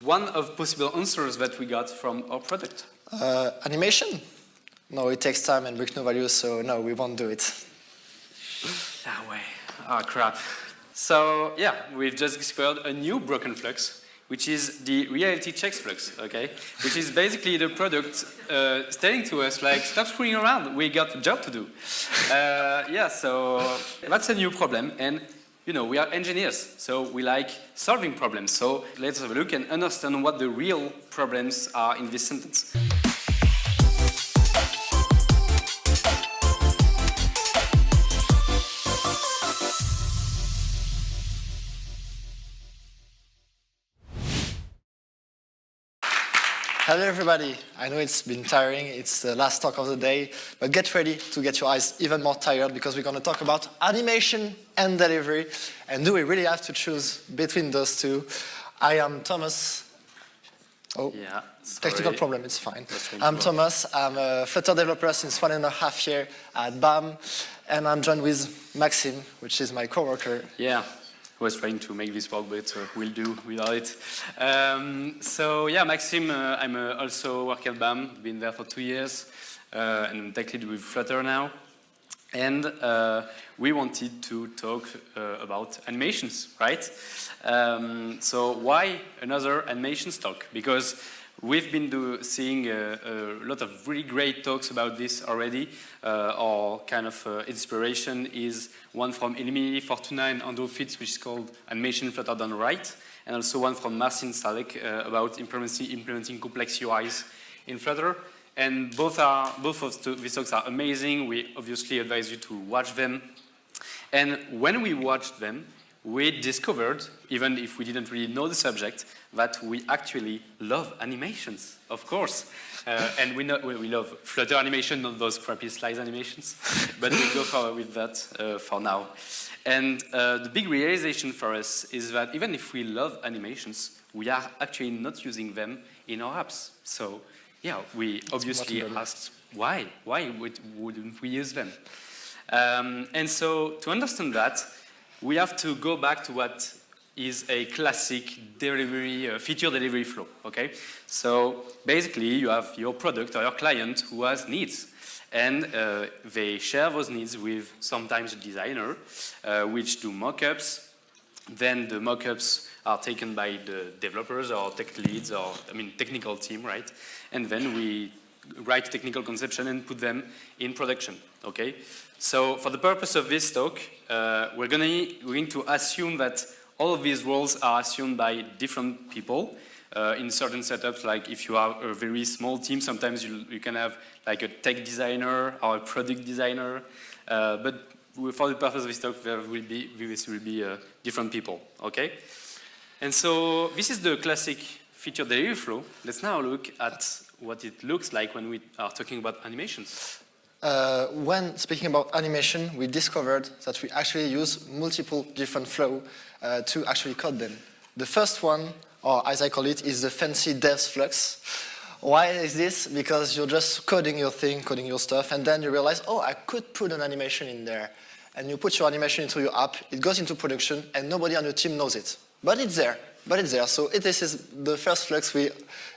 one of possible answers that we got from our product? Animation? No, it takes time and brings no value, so no, we won't do it. That way. Oh, crap. So, yeah, we've just discovered a new broken flux, which is the reality checks flux, okay? Which is basically the product telling to us, like, stop screwing around, we got a job to do. Yeah, so that's a new problem, and you know, we are engineers, so we like solving problems. So let's have a look and understand what the real problems are in this sentence. Hello everybody, I know it's been tiring, it's the last talk of the day, but get ready to get your eyes even more tired because we're going to talk about animation and delivery. And do we really have to choose between those two? I am Thomas. Oh, yeah, technical problem, it's fine. I'm Thomas, I'm a Flutter developer since 1.5 years at BAM, and I'm joined with Maxime, which is my coworker. Yeah. I was trying to make this work, but we'll do without it. So yeah, Maxime, I'm also working at BAM, been there for 2 years, and I'm tech lead with Flutter now. And we wanted to talk about animations, right? So why another animations talk? Because we've been seeing a lot of really great talks about this already. Our kind of inspiration is one from Emily Fortuna and Andrew Fitz, which is called Animation Flutter Done Right, and also one from Marcin Salek about implementing complex UIs in Flutter. And both of these talks are amazing. We obviously advise you to watch them. And when we watched them, we discovered, even if we didn't really know the subject, that we actually love animations, of course. And we love Flutter animation, not those crappy slice animations. But we'll go forward with that for now. And the big realization for us is that even if we love animations, we are actually not using them in our apps. So yeah, we obviously asked why? Why wouldn't we use them? And so to understand that, we have to go back to what is a classic feature delivery flow, okay? So basically, you have your product or your client who has needs, and they share those needs with sometimes a designer, which do mockups. Then the mockups are taken by the developers or tech leads or, technical team, right? And then we write technical conception and put them in production, okay? So for the purpose of this talk, we're going to assume that all of these roles are assumed by different people in certain setups. Like if you have a very small team, sometimes you can have like a tech designer or a product designer. But for the purpose of this talk, this will be different people, okay? And so this is the classic feature delivery flow. Let's now look at what it looks like when we are talking about animations. When speaking about animation, we discovered that we actually use multiple different flows to actually code them. The first one, or as I call it, is the fancy devs flux. Why is this? Because you're just coding your thing, coding your stuff, and then you realize, oh, I could put an animation in there. And you put your animation into your app, it goes into production, and nobody on your team knows it. But it's there. So this is the first flux we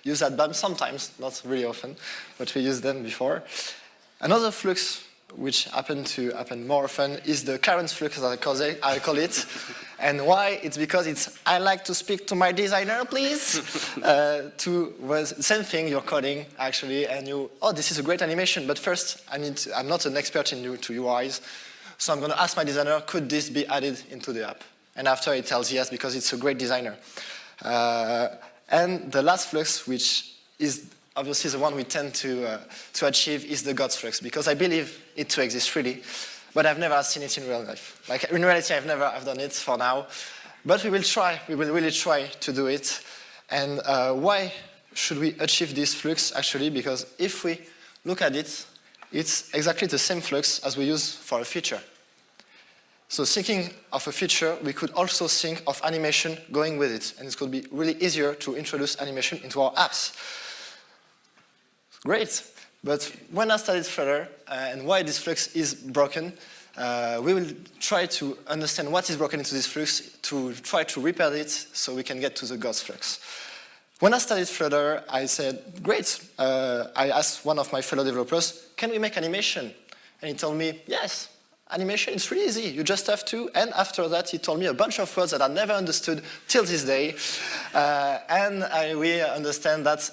use at BAM sometimes, not really often, but we used them before. Another flux, which happen more often, is the clearance flux, as I call it. And why? It's because I like to speak to my designer, please. Same thing, you're coding, actually, and this is a great animation, but first, I'm not an expert to UIs, so I'm going to ask my designer, could this be added into the app? And after it tells yes, because it's a great designer. And the last flux, which is obviously the one we tend to achieve, is the God's flux, because I believe it to exist really, but I've never seen it in real life. Like in reality, I've done it for now, but we will really try to do it. And why should we achieve this flux actually? Because if we look at it, it's exactly the same flux as we use for a feature. So thinking of a feature, we could also think of animation going with it, and it could be really easier to introduce animation into our apps. Great, but when I studied Flutter and why this flux is broken, we will try to understand what is broken into this flux to try to repair it so we can get to the God's flux. When I started Flutter, I said, great. I asked one of my fellow developers, can we make animation? And he told me, yes, animation is really easy. You just have to. And after that, he told me a bunch of words that I never understood till this day. We understand that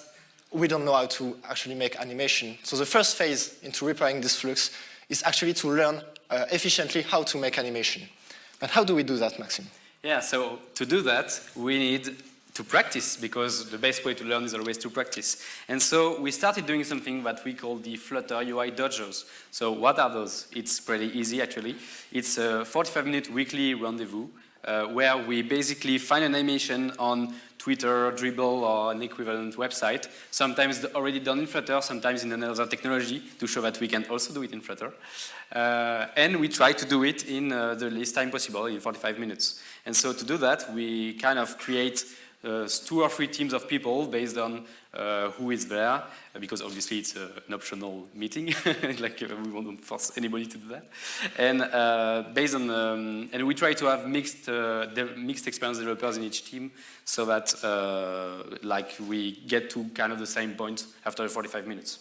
we don't know how to actually make animation. So the first phase into repairing this flux is actually to learn efficiently how to make animation. But how do we do that, Maxime? Yeah, so to do that, we need to practice, because the best way to learn is always to practice. And so we started doing something that we call the Flutter UI Dojos. So what are those? It's pretty easy, actually. It's a 45-minute weekly rendezvous where we basically find an animation on Twitter, Dribble, or an equivalent website, sometimes already done in Flutter, sometimes in another technology, to show that we can also do it in Flutter. And we try to do it in the least time possible, in 45 minutes. And so to do that, we kind of create 2 or 3 teams of people based on who is there, because obviously it's an optional meeting, like we won't force anybody to do that. And based on, and we try to have mixed experience developers in each team, so that like we get to kind of the same point after 45 minutes.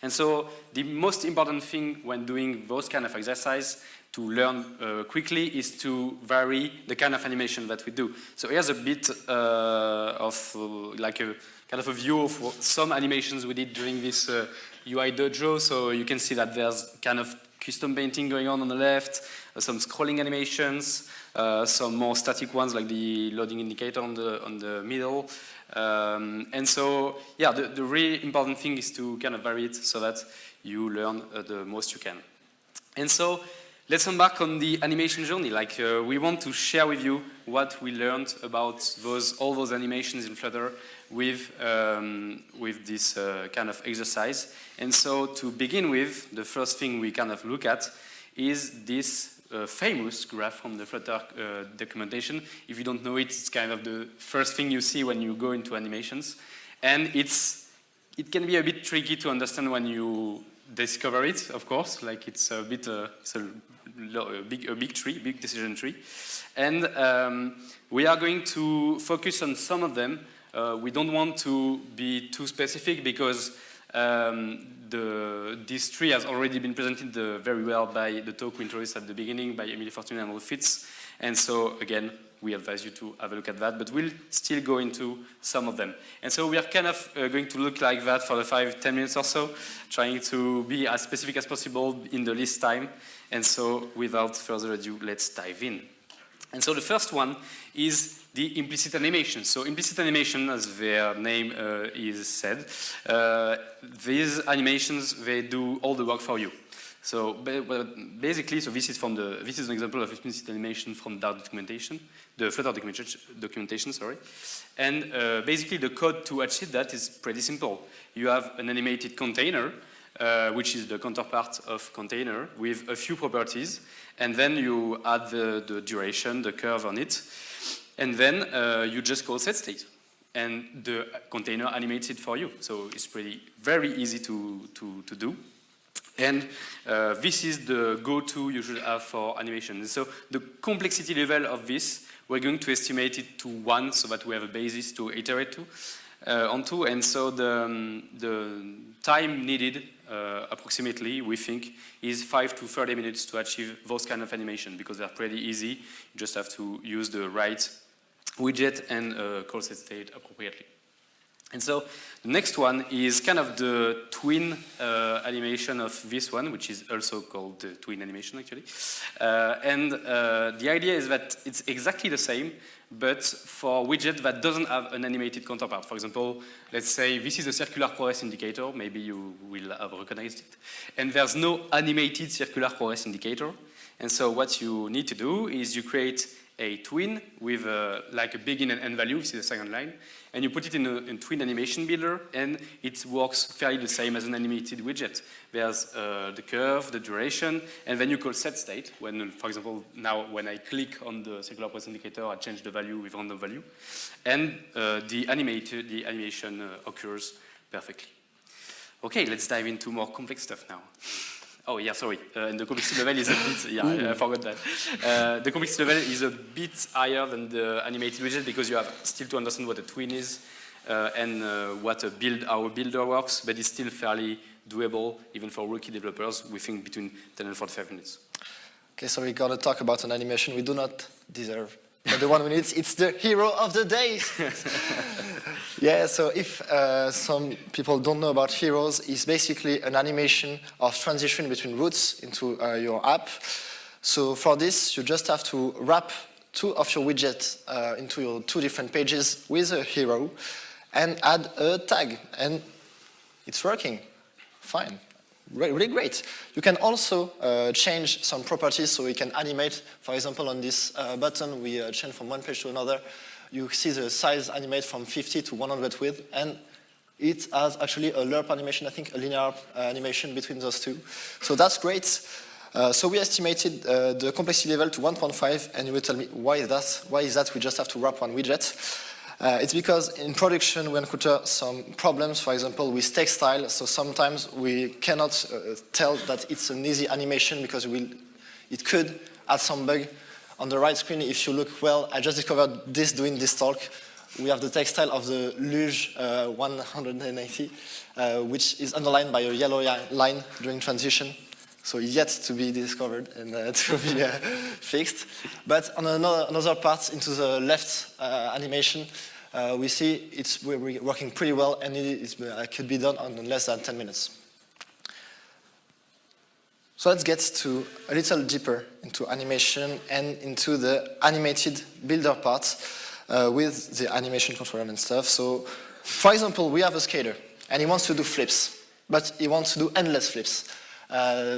And so the most important thing when doing those kind of exercise to learn quickly is to vary the kind of animation that we do. So here's a bit of like a kind of a view of some animations we did during this UI dojo. So you can see that there's kind of custom painting going on the left, some scrolling animations, some more static ones like the loading indicator on the middle. And so, yeah, the really important thing is to kind of vary it so that you learn the most you can. And so, let's embark on the animation journey. Like we want to share with you what we learned about all those animations in Flutter with this kind of exercise. And so to begin with, the first thing we kind of look at is this famous graph from the Flutter documentation. If you don't know it, it's kind of the first thing you see when you go into animations. And it can be a bit tricky to understand when you discover it, of course. Like it's a bit, it's a big tree, big decision tree. And we are going to focus on some of them. We don't want to be too specific because this tree has already been presented very well by the talk we introduced at the beginning by Emily Fortuny and Rolf Fitz. And so, again, we advise you to have a look at that, but we'll still go into some of them. And so we are kind of going to look like that for the 5-10 minutes or so, trying to be as specific as possible in the least time. And so, without further ado, let's dive in. And so the first one is the implicit animation. So implicit animation, as their name is said, these animations, they do all the work for you. So basically, so this is an example of implicit animation from Dart documentation, the Flutter documentation, sorry. And basically, the code to achieve that is pretty simple. You have an animated container, which is the counterpart of container, with a few properties, and then you add the duration, the curve on it, and then you just call setState, and the container animates it for you. So it's very easy to do. And this is the go-to you should have for animation. And so the complexity level of this, we're going to estimate it to 1 so that we have a basis to iterate onto. And so the time needed, approximately, we think, is 5 to 30 minutes to achieve those kind of animation, because they're pretty easy. You just have to use the right widget and call setState appropriately. And so the next one is kind of the twin animation of this one, which is also called the twin animation, actually. And the idea is that it's exactly the same, but for widget that doesn't have an animated counterpart. For example, let's say this is a circular progress indicator. Maybe you will have recognized it. And there's no animated circular progress indicator. And so what you need to do is you create a twin with like a begin and end value. This is the second line. And you put it in a twin animation builder, and it works fairly the same as an animated widget. There's the curve, the duration, and then you call setState. When, for example, now when I click on the circular progress indicator, I change the value with random value. And the animation occurs perfectly. Okay, let's dive into more complex stuff now. Oh, yeah, sorry. And the complexity level is a bit, yeah, I forgot that. The complexity level is a bit higher than the animated widget because you have still to understand what a twin is. and how a builder works, but it's still fairly doable, even for rookie developers. We think between 10 and 45 minutes. Okay, so we're going to talk about an animation we do not deserve. But the one we need, it's the hero of the day. Yeah, so if some people don't know about Heroes, it's basically an animation of transition between routes into your app. So for this, you just have to wrap two of your widgets into your two different pages with a hero and add a tag. And it's working fine. Really great. You can also change some properties so we can animate. For example, on this button, we change from one page to another. You see the size animate from 50 to 100 width, and it has actually a lerp animation, I think a linear animation between those two. So that's great. So we estimated the complexity level to 1.5, and you will tell me why is that? Why is that we just have to wrap one widget? It's because in production we encounter some problems, for example, with text style. So sometimes we cannot tell that it's an easy animation because it could add some bug. On the right screen, if you look well, I just discovered this doing this talk. We have the text style of the Luge 180, which is underlined by a yellow line during transition. So yet to be discovered and to be fixed. But on another part, into the left animation, we see we're working pretty well, and it could be done in less than 10 minutes. So let's get to a little deeper into animation and into the animated builder part with the animation controller and stuff. So, for example, we have a skater, and he wants to do flips, but he wants to do endless flips.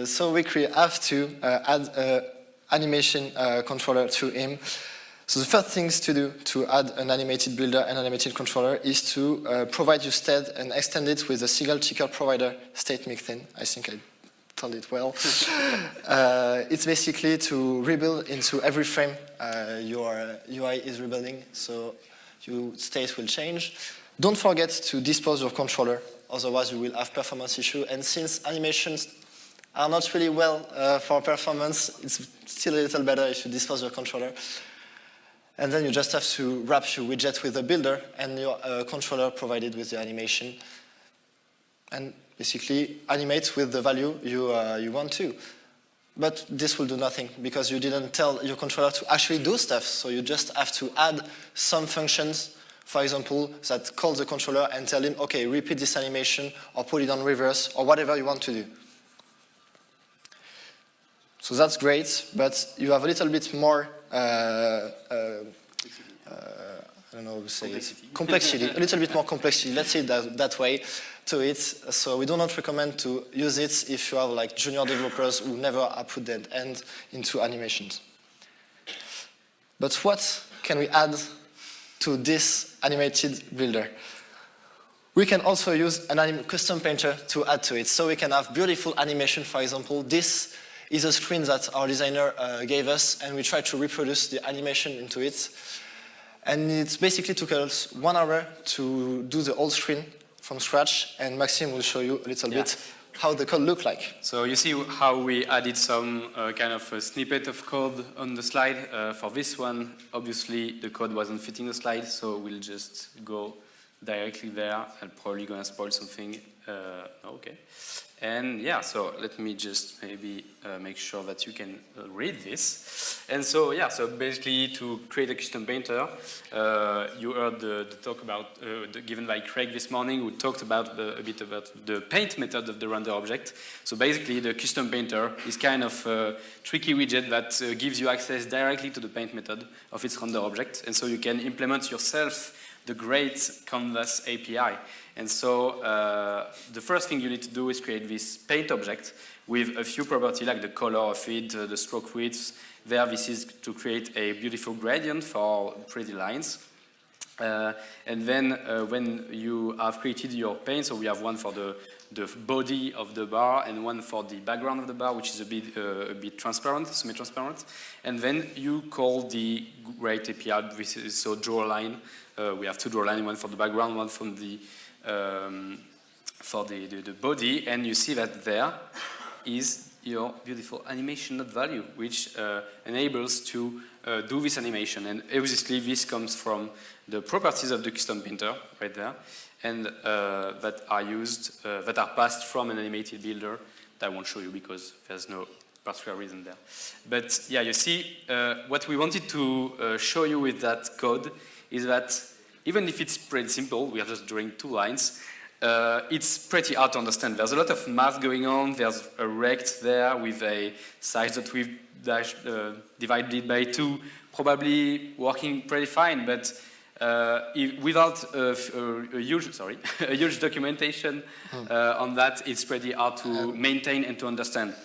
So we have to add an animation controller to him. So the first things to do to add an animated builder and animated controller is to provide you state and extend it with a single ticker provider state mixed in. I think I told it well. It's basically to rebuild into every frame your UI is rebuilding, so your state will change. Don't forget to dispose your controller, otherwise you will have performance issue. And since animations are not really well for performance, it's still a little better if you dispose your controller. And then you just have to wrap your widget with a builder and your controller provided with the animation. And basically animate with the value you want to. But this will do nothing because you didn't tell your controller to actually do stuff. So you just have to add some functions, for example, that call the controller and tell him, okay, repeat this animation or put it on reverse or whatever you want to do. So that's great, but you have a little bit more, I don't know how to say it. Complexity, a little bit more complexity, let's say that way, to it. So we do not recommend to use it if you have like junior developers who never put their hand into animations. But what can we add to this animated builder? We can also use an CustomPainter to add to it. So we can have beautiful animation, for example. This is a screen that our designer gave us, and we tried to reproduce the animation into it. And it basically took us 1 hour to do the whole screen from scratch, and Maxime will show you a little bit how the code looked like. So you see how we added some kind of a snippet of code on the slide. For this one, obviously the code wasn't fitting the slide, so we'll just go directly there and probably gonna spoil something. Okay. And yeah, so let me just maybe make sure that you can read this. And so yeah, so basically to create a custom painter, you heard the talk about given by Craig this morning, who talked about a bit about the paint method of the render object. So basically the custom painter is kind of a tricky widget that gives you access directly to the paint method of its render object. And so you can implement yourself the great Canvas API. And so the first thing you need to do is create this paint object with a few properties like the color of it, the stroke width. There, this is to create a beautiful gradient for pretty lines. And then when you have created your paint, so we have one for the body of the bar and one for the background of the bar, which is a bit transparent, semi-transparent. And then you call the great API, so draw a line. We have two draw lines, one for the background, one from the for the body, and you see that there is your beautiful animation dot value, which enables to do this animation. And obviously this comes from the properties of the CustomPainter right there, and that are used, that are passed from an animated builder that I won't show you because there's no particular reason there. But yeah, you see, what we wanted to show you with that code is that even if it's pretty simple, we are just drawing 2 lines, it's pretty hard to understand. There's a lot of math going on. There's a rect there with a size that we've divided by 2, probably working pretty fine, but without a huge documentation on that, it's pretty hard to maintain and to understand.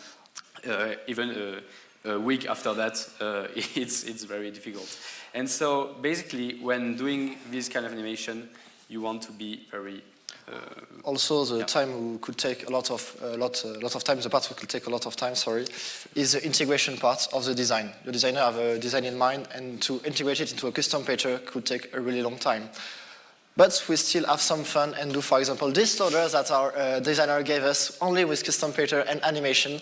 Even a week after that, it's very difficult. And so basically, when doing this kind of animation, you want to be very also, the time could take a lot of time. The part could take a lot of time. Sorry, is the integration part of the design. The designer have a design in mind, and to integrate it into a CustomPainter could take a really long time. But we still have some fun and do, for example, this loader that our designer gave us only with CustomPainter and animation.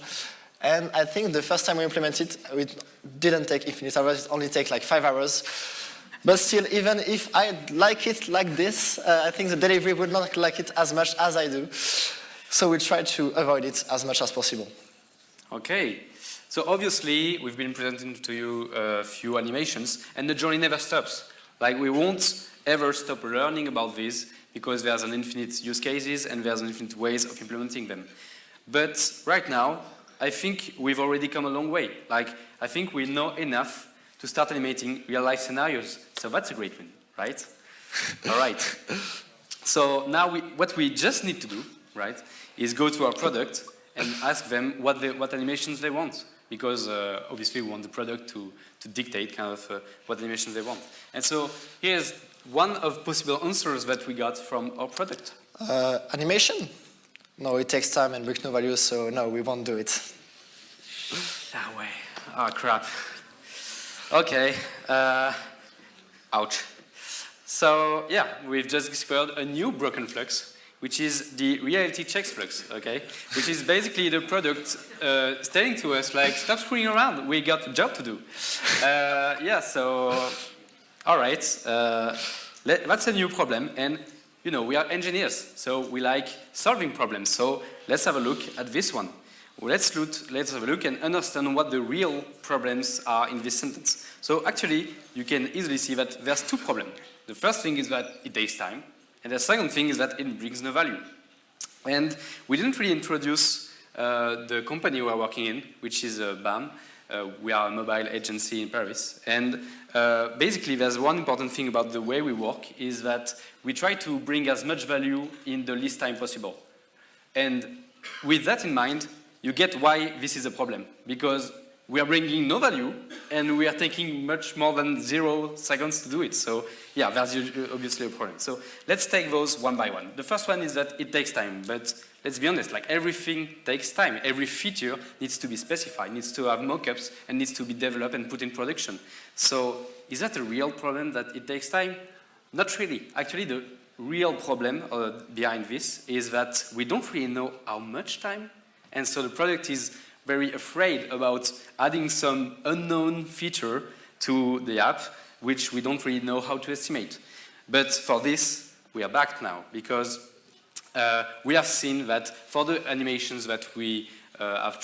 And I think the first time we implemented it didn't take infinite hours. It only takes like 5 hours. But still, even if I like it like this, I think the delivery would not like it as much as I do. So we try to avoid it as much as possible. Okay. So obviously, we've been presenting to you a few animations, and the journey never stops. Like, we won't ever stop learning about this, because there's an infinite use cases, and there's an infinite ways of implementing them. But right now, I think we've already come a long way. Like, I think we know enough to start animating real-life scenarios. So that's a great win, right? All right. So now what we just need to do, right, is go to our product and ask them what animations they want. Because obviously we want the product to dictate kind of what animations they want. And so here's one of possible answers that we got from our product. Animation? No, it takes time and brings no value, so no, we won't do it. That way. Oh, crap. Okay. Ouch. So, yeah, we've just discovered a new broken flux, which is the reality checks flux, okay? Which is basically the product telling to us, like, stop screwing around, we got a job to do. Yeah, so, all right. That's a new problem, and, you know, we are engineers, so we like solving problems. So let's have a look at this one. Let's have a look and understand what the real problems are in this sentence. So actually, you can easily see that there's 2 problems. The first thing is that it takes time, and the second thing is that it brings no value. And we didn't really introduce the company we are working in, which is BAM. We are a mobile agency in Paris. And basically, there's one important thing about the way we work, is that we try to bring as much value in the least time possible. And with that in mind, you get why this is a problem. Because we are bringing no value, and we are taking much more than 0 seconds to do it. So yeah, there's obviously a problem. So let's take those one by one. The first one is that it takes time, but let's be honest, like everything takes time. Every feature needs to be specified, needs to have mockups, and needs to be developed and put in production. So is that a real problem that it takes time? Not really. Actually, the real problem behind this is that we don't really know how much time, and so the product is very afraid about adding some unknown feature to the app, which we don't really know how to estimate. But for this, we are back now, because we have seen that for the animations that we have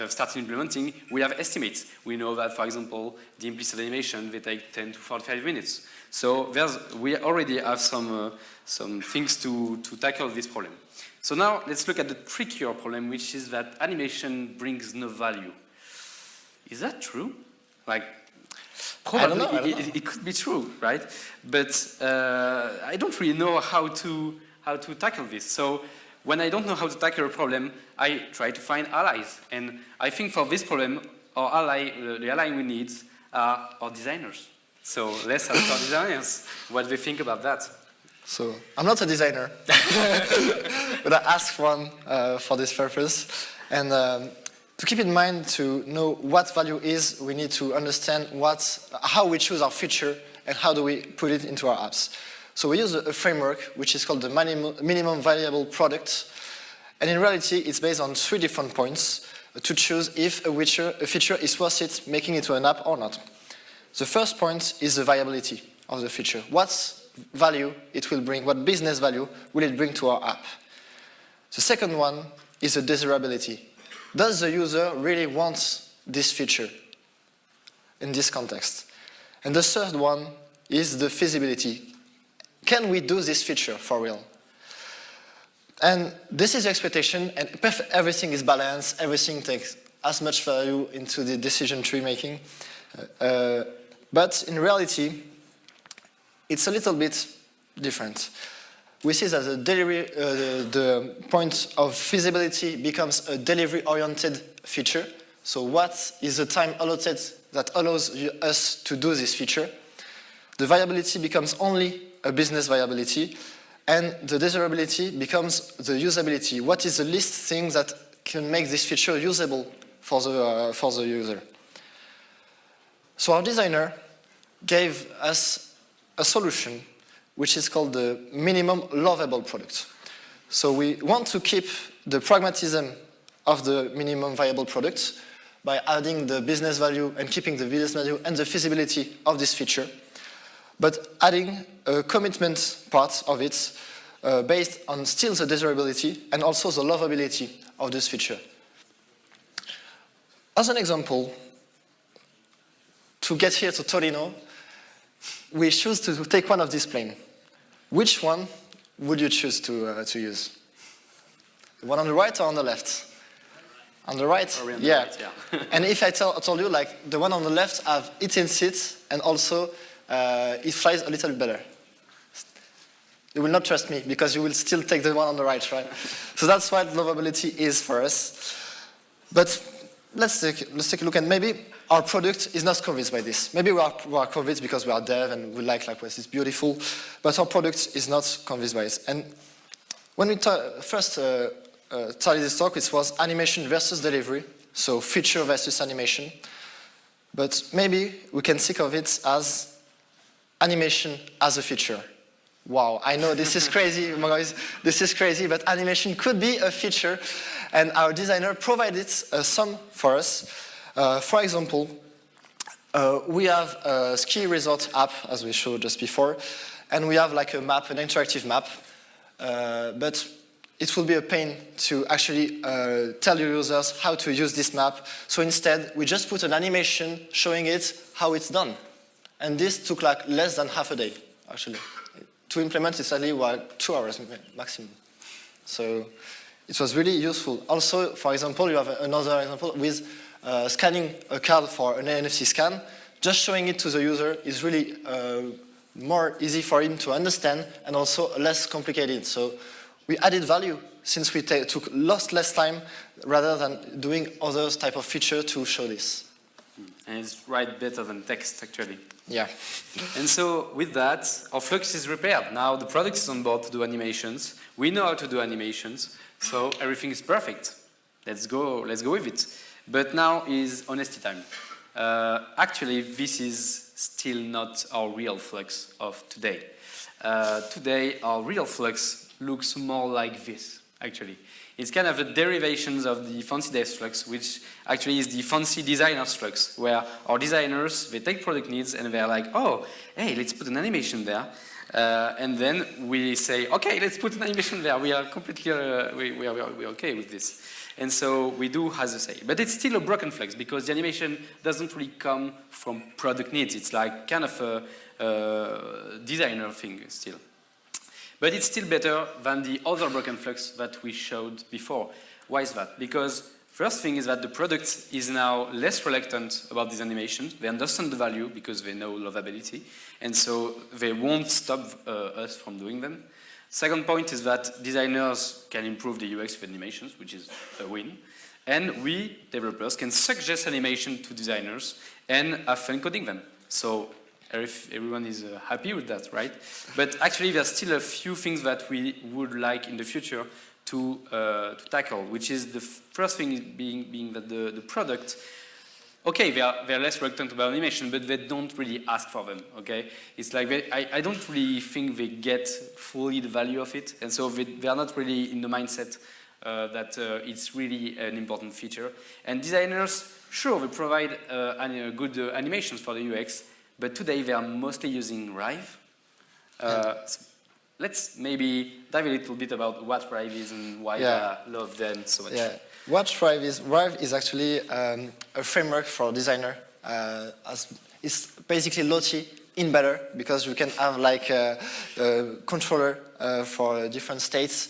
started implementing, we have estimates. We know that, for example, the implicit animation, they take 10 to 45 minutes. So we already have some things to tackle this problem. So now let's look at the trickier problem, which is that animation brings no value. Is that true? Like, probably I don't know. It could be true, right? But I don't really know how to tackle this. So when I don't know how to tackle a problem, I try to find allies. And I think for this problem, the ally we need are our designers. So let's ask our designers what they think about that. So I'm not a designer, but I asked one for this purpose. And to keep in mind, to know what value is, we need to understand how we choose our feature and how do we put it into our apps. So we use a framework which is called the minimum viable product. And in reality, it's based on 3 different points. to choose if a feature is worth it making into an app or not. The first point is the viability of the feature. What value it will bring, what business value will it bring to our app? The second one is the desirability. Does the user really want this feature in this context? And the third one is the feasibility. Can we do this feature for real? And this is the expectation, and everything is balanced, everything takes as much value into the decision tree making. But in reality, it's a little bit different. We see that the point of feasibility becomes a delivery-oriented feature. So what is the time allotted that allows us to do this feature? The viability becomes only a business viability, and the desirability becomes the usability. What is the least thing that can make this feature usable for the user? So our designer gave us a solution which is called the minimum lovable product. So we want to keep the pragmatism of the minimum viable product by adding the business value and keeping the business value and the feasibility of this feature, but adding a commitment part of it based on still the desirability and also the lovability of this feature. As an example, to get here to Torino, we choose to take one of these planes. Which one would you choose to use? The one on the right or on the left? On the right? Or on the yeah. Right, yeah. And if I told you, like, the one on the left have heated seats and also it flies a little bit better. You will not trust me because you will still take the one on the right, right? So that's what lovability is for us. But let's take a look, and maybe our product is not convinced by this. Maybe we are convinced because we are dev and we like what is beautiful, but our product is not convinced by it. And when we first started this talk, it was animation versus delivery, so feature versus animation. But maybe we can think of it as animation as a feature. Wow, I know this is crazy, guys. This is crazy, but animation could be a feature, and our designer provided some for us. For example, we have a ski resort app, as we showed just before, and we have like a map, an interactive map, but it will be a pain to actually tell your users how to use this map. So instead, we just put an animation showing it how it's done. And this took like less than half a day, actually. To implement it, only 2 hours maximum. So it was really useful. Also, for example, you have another example with scanning a card for an NFC scan. Just showing it to the user is really more easy for him to understand and also less complicated. So we added value since we took less time rather than doing other type of feature to show this. And it's right better than text, actually. Yeah. And so with that, our flux is repaired. Now the product is on board to do animations. We know how to do animations, so everything is perfect. Let's go with it. But now is honesty time. Actually, this is still not our real flux of today. Today, our real flux looks more like this, actually. It's kind of the derivations of the fancy devs flux, which actually is the fancy designers flux, where our designers, they take product needs and they're like, oh, hey, let's put an animation there. And then we say, okay, let's put an animation there. We are completely, we're okay with this. And so we do has a say. But it's still a broken flux because the animation doesn't really come from product needs. It's like kind of a designer thing still. But it's still better than the other broken flux that we showed before. Why is that? Because first thing is that the product is now less reluctant about these animations. They understand the value because they know lovability. And so they won't stop us from doing them. Second point is that designers can improve the UX of animations, which is a win. And we, developers, can suggest animation to designers and have fun coding them. So everyone is happy with that, right? But actually, there's still a few things that we would like in the future to tackle, which is the first thing being that the product, okay, they're less reluctant about animation, but they don't really ask for them, okay? It's like, I don't really think they get fully the value of it, and so they are not really in the mindset that it's really an important feature. And designers, sure, they provide good animations for the UX, but today they are mostly using Rive. Let's maybe dive a little bit about what Rive is and why I love them so much. Yeah. What Rive is actually a framework for designer. It's basically Lottie in better, because you can have like a controller for different states.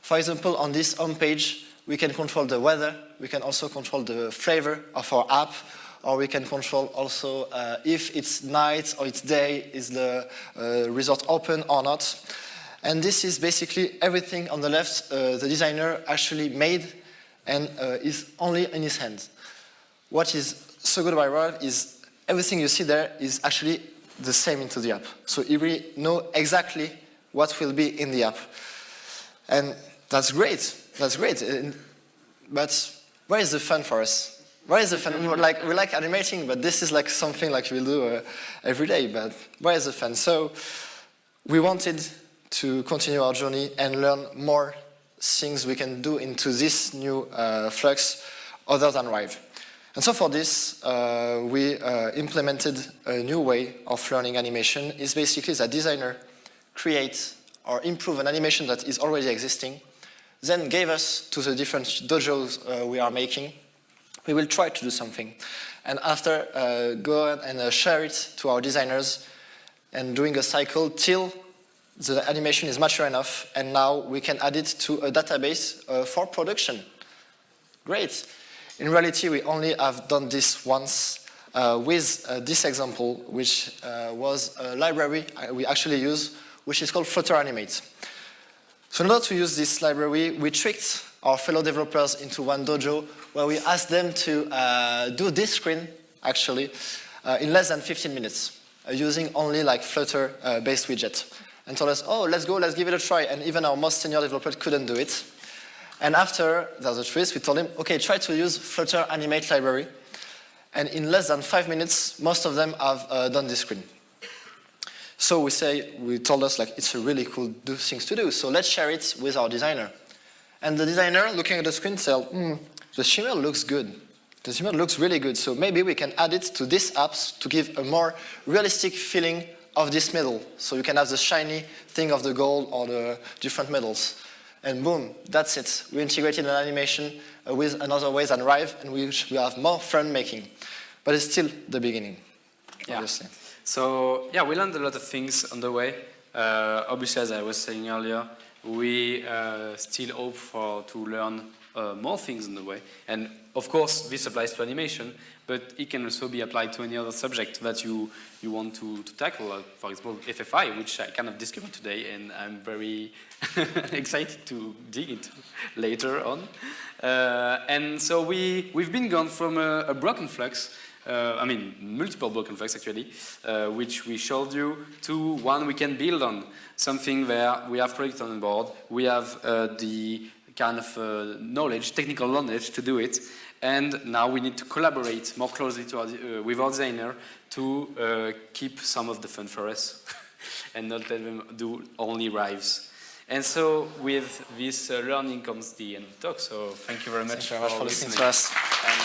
For example, on this home page, we can control the weather. We can also control the flavor of our app, or we can control also if it's night or it's day, is the resort open or not. And this is basically everything on the left the designer actually made and is only in his hand. What is so good about Rive is everything you see there is actually the same into the app. So you really know exactly what will be in the app. And that's great. That's great. But where is the fun for us? Where is the fun? We like animating, but this is like something like we'll do every day. But where is the fun? So we wanted to continue our journey and learn more things we can do into this new Flux other than Rive. And so for this, we implemented a new way of learning animation. It's basically that designer create or improve an animation that is already existing, then gave us to the different dojos we are making. We will try to do something. And after, go and share it to our designers and doing a cycle till the animation is mature enough, and now we can add it to a database for production. Great. In reality, we only have done this once with this example, which was a library we actually use, which is called Flutter Animate. So in order to use this library, we tricked our fellow developers into one dojo where we asked them to do this screen, actually, in less than 15 minutes, using only like Flutter-based widget. And told us, oh, let's go, let's give it a try. And even our most senior developer couldn't do it. And after there's a twist, we told him, okay, try to use Flutter Animate library. And in less than 5 minutes, most of them have done this screen. So we told us like it's a really cool thing to do. So let's share it with our designer. And the designer, looking at the screen, said, the shimmer looks good. The shimmer looks really good. So maybe we can add it to these apps to give a more realistic feeling of this medal. So you can have the shiny thing of the gold or the different medals. And boom, that's it. We integrated an animation with another way than Rive, and we have more fun making. But it's still the beginning, obviously. So, yeah, we learned a lot of things on the way. Obviously, as I was saying earlier, we still hope to learn more things on the way. And of course, this applies to animation, but it can also be applied to any other subject that you want to tackle. For example, FFI, which I kind of discovered today, and I'm very excited to dig into later on. And so we've been gone from a broken Flux, multiple broken Flux actually, which we showed you, to one we can build on, something where we have project on board, we have the kind of technical knowledge to do it, and now we need to collaborate more closely with our designer to keep some of the fun for us and not let them do only Rives. And so with this learning comes the end of the talk, so thank you very much for listening to us. And,